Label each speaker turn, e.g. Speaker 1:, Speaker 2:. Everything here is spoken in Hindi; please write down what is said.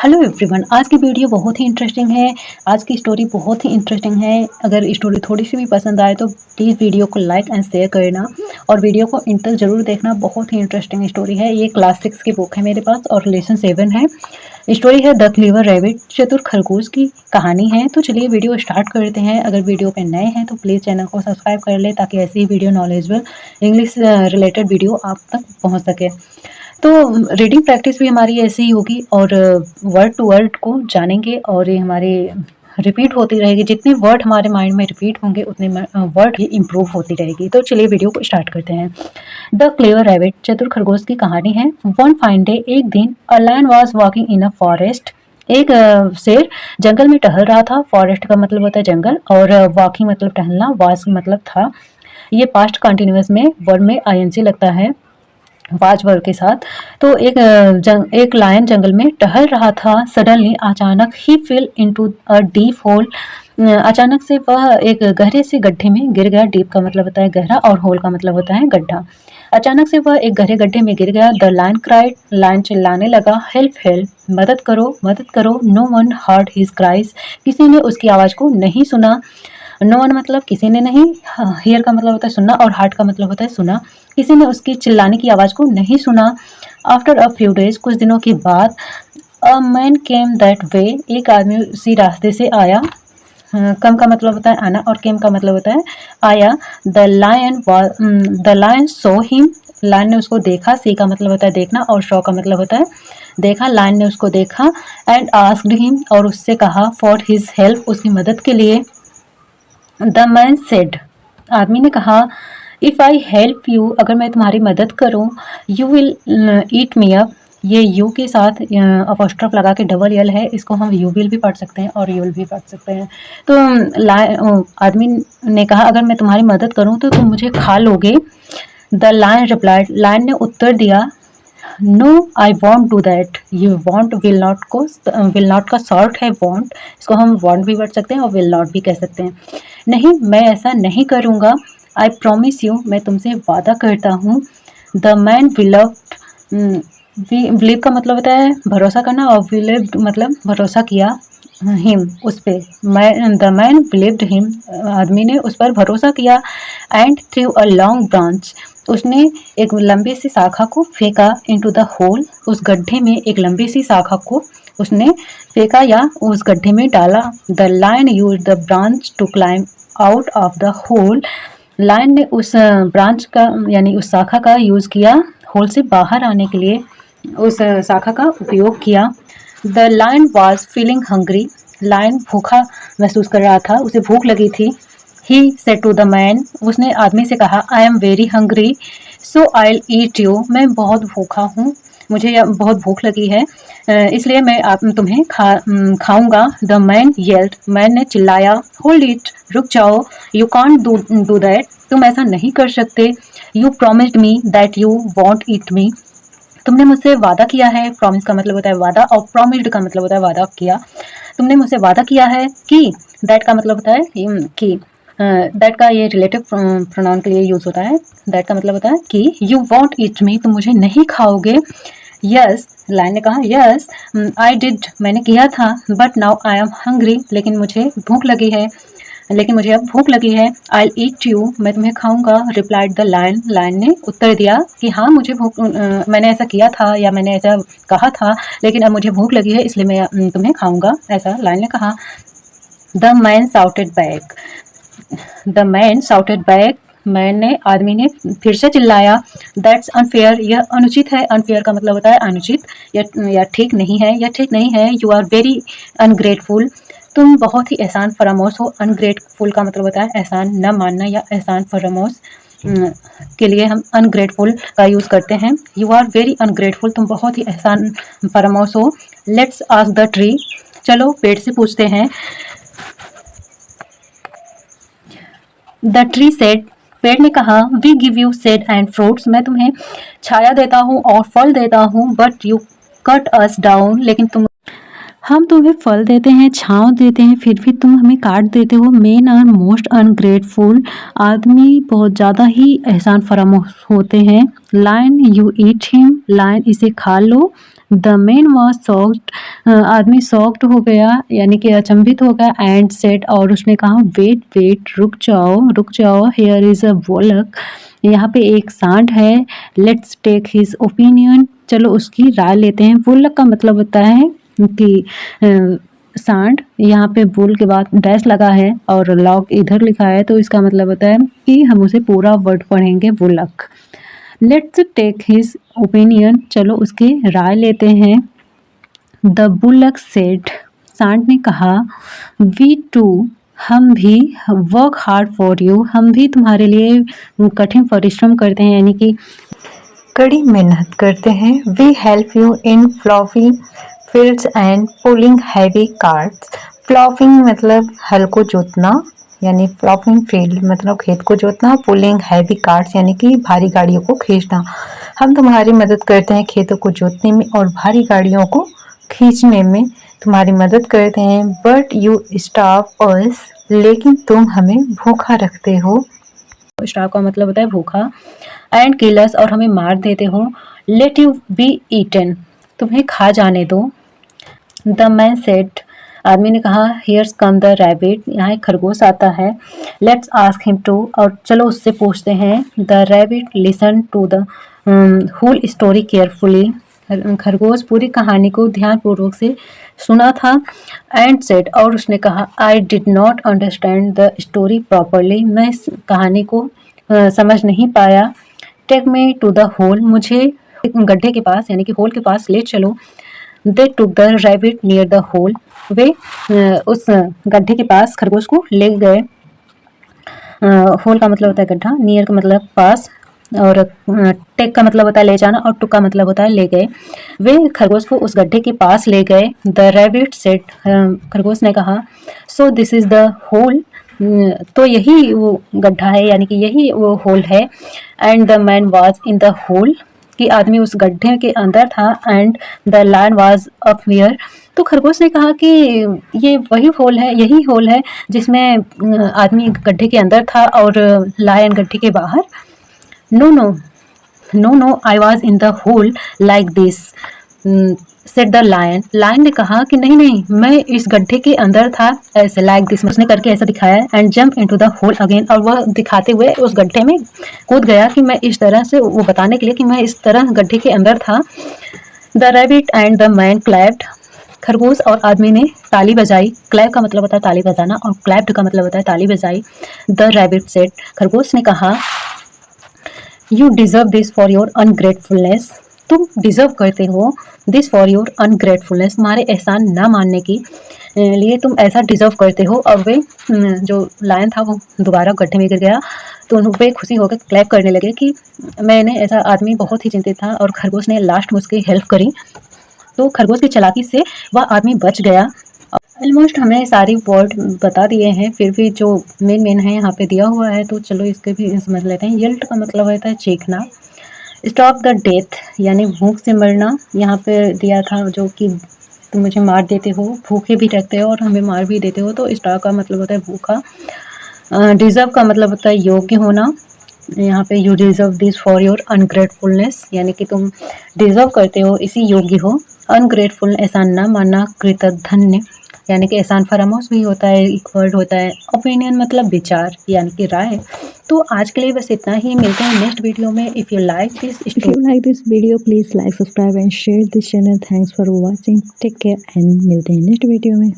Speaker 1: हेलो एवरीवन, आज की वीडियो बहुत ही इंटरेस्टिंग है। आज की स्टोरी बहुत ही इंटरेस्टिंग है। अगर स्टोरी थोड़ी सी भी पसंद आए तो प्लीज़ वीडियो को लाइक एंड शेयर करना और वीडियो को इंड तक ज़रूर देखना। बहुत ही इंटरेस्टिंग स्टोरी है। ये क्लास 6 की बुक है मेरे पास और लेसन 7 है। स्टोरी है द क्लीवर रैबिट, चतुर खरगोश की कहानी है। तो चलिए वीडियो स्टार्ट करते हैं। अगर वीडियो पे नए हैं तो प्लीज़ चैनल को सब्सक्राइब कर ले ताकि ऐसी ही video knowledgeable English related video आप तक पहुँच सके। तो रीडिंग प्रैक्टिस भी हमारी ऐसे ही होगी और वर्ड टू वर्ड को जानेंगे और ये हमारे रिपीट होती रहेगी। जितने वर्ड हमारे माइंड में रिपीट होंगे उतने वर्ड ही इम्प्रूव होती रहेगी। तो चलिए वीडियो को स्टार्ट करते हैं। द क्लेवर रैबिट, चतुर खरगोश की कहानी है। वन फाइन डे, एक दिन, a lion was walking in a forest. एक शेर जंगल में टहल रहा था। फॉरेस्ट का मतलब होता है जंगल और वॉकिंग मतलब टहलना, वाज मतलब था। ये पास्ट कंटिन्यूअस में वर्ड में आईएनजी लगता है वाज वर्ड के साथ। तो एक लायन जंगल में टहल रहा था। सडनली, अचानक, ही fell into a deep hole. अचानक से वह एक गहरे से गड्ढे में गिर गया। डीप का मतलब होता है गहरा और होल का मतलब होता है गड्ढा। अचानक से वह एक गहरे गड्ढे में गिर गया। द लायन क्राइड, लायन चिल्लाने लगा, हेल्प हेल्प, मदद करो मदद करो। No one heard his cries, किसी ने उसकी आवाज़ को नहीं सुना। नो वन मतलब किसी ने नहीं, हियर का मतलब होता है सुनना और हार्ट का मतलब होता है सुना। किसी ने उसकी चिल्लाने की आवाज़ को नहीं सुना। आफ्टर अ फ्यू डेज, कुछ दिनों के बाद, a man came that way, एक आदमी उसी रास्ते से आया। कम का मतलब होता है आना और केम का मतलब होता है आया। The lion saw him, lion ने उसको देखा। सी का मतलब होता है देखना और शो का मतलब होता है देखा। लायन ने उसको देखा। एंड आस्क्ड हिम, और उससे कहा, फॉर हिज हेल्प, उसकी मदद के लिए। द मैन सेड, आदमी ने कहा, इफ़ आई हेल्प यू, अगर मैं तुम्हारी मदद करूं, you will eat me up. ये यू के साथ अपोस्ट्रोफ लगा के डबल यल है। इसको हम यू विल भी पढ़ सकते हैं और यू विल भी पढ़ सकते हैं। तो आदमी ने कहा, अगर मैं तुम्हारी मदद करूं तो तुम मुझे खा लोगे। द लायन रिप्लाइड, लायन ने उत्तर दिया, no I won't do that. ये वॉन्ट विल नॉट का शॉर्ट है वॉन्ट। इसको हम वॉन्ट भी पढ़ सकते हैं और विल नॉट भी कह सकते हैं। नहीं, मैं ऐसा नहीं करूँगा। आई प्रॉमिस यू, मैं तुमसे वादा करता हूँ। द मैन बिलव्ड, बिलीव का मतलब होता है भरोसा करना और बिलीव्ड मतलब भरोसा किया हिम, उस पे। द मैन बिलीव्ड हिम, आदमी ने उस पर भरोसा किया। And through a long branch, उसने एक लंबी सी शाखा को फेंका। इनटू द होल, उस गड्ढे में एक लंबी सी शाखा को उसने फेंका या उस गड्ढे में डाला। The lion use the branch to climb out of the hole, lion ने उस ब्रांच का यानी उस शाखा का यूज़ किया होल से बाहर आने के लिए। उस शाखा का उपयोग किया। The lion was feeling hungry, lion भूखा महसूस कर रहा था, उसे भूख लगी थी। He said to the man, उसने आदमी से कहा, I am very hungry so I eat you, मैं बहुत भूखा हूँ, मुझे बहुत भूख लगी है, इसलिए मैं तुम्हें खाऊंगा। द मैन येल्ड, मैन ने चिल्लाया, होल्ड इट, रुक जाओ। यू कांट डू दैट, तुम ऐसा नहीं कर सकते। You promised me that you won't eat me, तुमने मुझसे वादा किया है। प्रॉमिस का मतलब होता है वादा और प्रॉमिस्ड का मतलब होता है वादा किया। तुमने मुझसे वादा किया है कि, दैट का मतलब होता है कि, दैट का ये रिलेटिव प्रोनाउन के लिए यूज होता है। दैट का मतलब होता है कि यू वॉन्ट ईट मी, तुम मुझे नहीं खाओगे। यस, लाइन ने कहा, यस आई डिड, मैंने किया था। But now I am hungry, लेकिन मुझे भूख लगी है, लेकिन मुझे अब भूख लगी है। आई ईट यू, मैं तुम्हें खाऊंगा। रिप्लाइड द लायन, लायन ने उत्तर दिया कि हाँ, मुझे मैंने ऐसा किया था या मैंने ऐसा कहा था, लेकिन अब मुझे भूख लगी है इसलिए मैं तुम्हें खाऊंगा, ऐसा लायन ने कहा। The man shouted back, the man shouted back, मैंने आदमी ने फिर से चिल्लाया, दैट्स अनफेयर, यह अनुचित है। अनफेयर का मतलब होता है अनुचित या ठीक नहीं है, या ठीक नहीं है। यू आर वेरी अनग्रेटफुल, तुम बहुत ही एहसान फरामोश हो। अनग्रेटफुल का मतलब होता है एहसान न मानना या एहसान फरामोश के लिए हम अनग्रेटफुल का यूज़ करते हैं। यू आर वेरी अनग्रेटफुल, तुम बहुत ही एहसान फरामोश हो। लेट्स आस्क द ट्री, चलो पेड़ से पूछते हैं। द ट्री सेड, पेड़ ने कहा, we give you shade and fruits, मैं तुम्हें छाया देता हूँ और फल देता हूँ। But you cut us down, लेकिन हम तुम्हें फल देते हैं, छांव देते हैं, फिर भी तुम हमें काट देते हो। मेन आर मोस्ट अनग्रेटफुल, आदमी बहुत ज़्यादा ही एहसान फरामोश होते हैं। Lion, you eat him, lion इसे खा लो। द मैन वॉज शॉक्ड, आदमी शॉक्ड हो गया यानी कि अचंभित हो गया, एंड सेड, और उसने कहा, वेट वेट, रुक जाओ, हियर इज अ वोलक, यहाँ पे एक सांड है, लेट्स टेक हिज ओपिनियन, चलो उसकी राय लेते हैं। वोलक का मतलब होता है कि सांड, यहाँ पे बुल के बाद डैश लगा है और लॉग इधर लिखा है, तो इसका मतलब होता है कि हम उसे पूरा वर्ड पढ़ेंगे, वोलक। लेट्स टेक हिज ओपिनियन, चलो उसकी राय लेते हैं। द बुलक सेड, सांड ने कहा, वी टू, हम भी, वर्क हार्ड फॉर यू, हम भी तुम्हारे लिए कठिन परिश्रम करते हैं, यानी कि कड़ी मेहनत करते हैं। We help you in ploughing fields and pulling heavy carts. Ploughing मतलब हल को जोतना, यानी फ्लॉफिंग फील्ड मतलब खेत को जोतना, पुलिंग हैवी कार्ट्स यानी कि भारी गाड़ियों को खींचना। हम तुम्हारी मदद करते हैं खेतों को जोतने में और भारी गाड़ियों को खींचने में तुम्हारी मदद करते हैं। बट यू स्टार्व अस, लेकिन तुम हमें भूखा रखते हो। स्टार्व का मतलब होता है भूखा। एंड किलर्स, और हमें मार देते हो। लेट यू बी ईटन, तुम्हें खा जाने दो। द मैन सेड, आदमी ने कहा, हियर्स कम द रैबिट, यहाँ एक खरगोश आता है। लेट्स आस्क हिम टू, और चलो उससे पूछते हैं। The rabbit listen to the whole story carefully, खरगोश पूरी कहानी को ध्यानपूर्वक से सुना था। एंड सेड, और उसने कहा, I did not understand the story properly, मैं इस कहानी को समझ नहीं पाया। Take me to the hole, मुझे एक गड्ढे के पास यानी कि होल के पास ले चलो। They took the rabbit near the hole, वे उस गड्ढे के पास खरगोश को ले गए। होल का मतलब होता है गड्ढा, नियर का मतलब पास, और टेक का मतलब होता है ले जाना, और टुक का मतलब होता है ले गए। वे खरगोश को उस गड्ढे के पास ले गए। द रैबिट सेड, खरगोश ने कहा, so this is the hole, तो यही वो गड्ढा है यानी कि यही वो होल है। And the man was in the hole, कि आदमी उस गड्ढे के अंदर था। And the lion was up here, तो खरगोश ने कहा कि ये वही होल है, यही होल है जिसमें आदमी गड्ढे के अंदर था और लायन गड्ढे के बाहर। No no no no, I was in the hole like this, said the lion, lion ने कहा कि नहीं नहीं, मैं इस गड्ढे के अंदर था ऐसे, लाइक दिस उसने करके ऐसा दिखाया। And jump into the hole again, और वह दिखाते हुए उस गड्ढे में कूद गया कि मैं इस तरह से, वो बताने के लिए कि मैं इस तरह गड्ढे के अंदर था। The rabbit and the man clapped, खरगोश और आदमी ने ताली बजाई। क्लैप का मतलब होता है ताली बजाना, और क्लैप्ड का मतलब होता है ताली बजाई। द रैबिट सेड, खरगोश ने कहा, you deserve this for your ungratefulness, तुम डिजर्व करते हो दिस फॉर योर अनग्रेटफुलनेस, तुम्हारे एहसान ना मानने की लिए तुम ऐसा डिजर्व करते हो। और वे जो लायन था वो दोबारा गड्ढे में गिर गया, तो वे खुशी होकर क्लैप करने लगे कि मैंने ऐसा, आदमी बहुत ही चिंतित था और खरगोश ने लास्ट में उसकी हेल्प करी, तो खरगोश की चालाकी से वह आदमी बच गया। ऑलमोस्ट हमें सारी वर्ड बता दिए हैं, फिर भी जो मेन है यहाँ पे दिया हुआ है, तो चलो इसके भी समझ लेते हैं। यल्ट का मतलब होता है चीखना। स्टॉप द डेथ यानी भूख से मरना, यहाँ पे दिया था जो कि तुम मुझे मार देते हो, भूखे भी रखते हो और हमें मार भी देते हो, तो स्टॉप का मतलब होता है भूखा। डिजर्व का मतलब होता है योग्य होना, यहाँ पे you deserve this for your ungratefulness, यानी कि तुम डिजर्व करते हो, इसी योग्य हो। अनग्रेटफुल एहसान ना मानना, कृतघ्न यानी कि एहसान फरामोश भी होता है, एक वर्ड होता है। ओपिनियन मतलब विचार यानी कि राय। तो आज के लिए बस इतना ही, मिलते हैं नेक्स्ट वीडियो में। If you like this video please like, subscribe and share this channel. Thanks for watching, take care and मिलते हैं नेक्स्ट वीडियो में।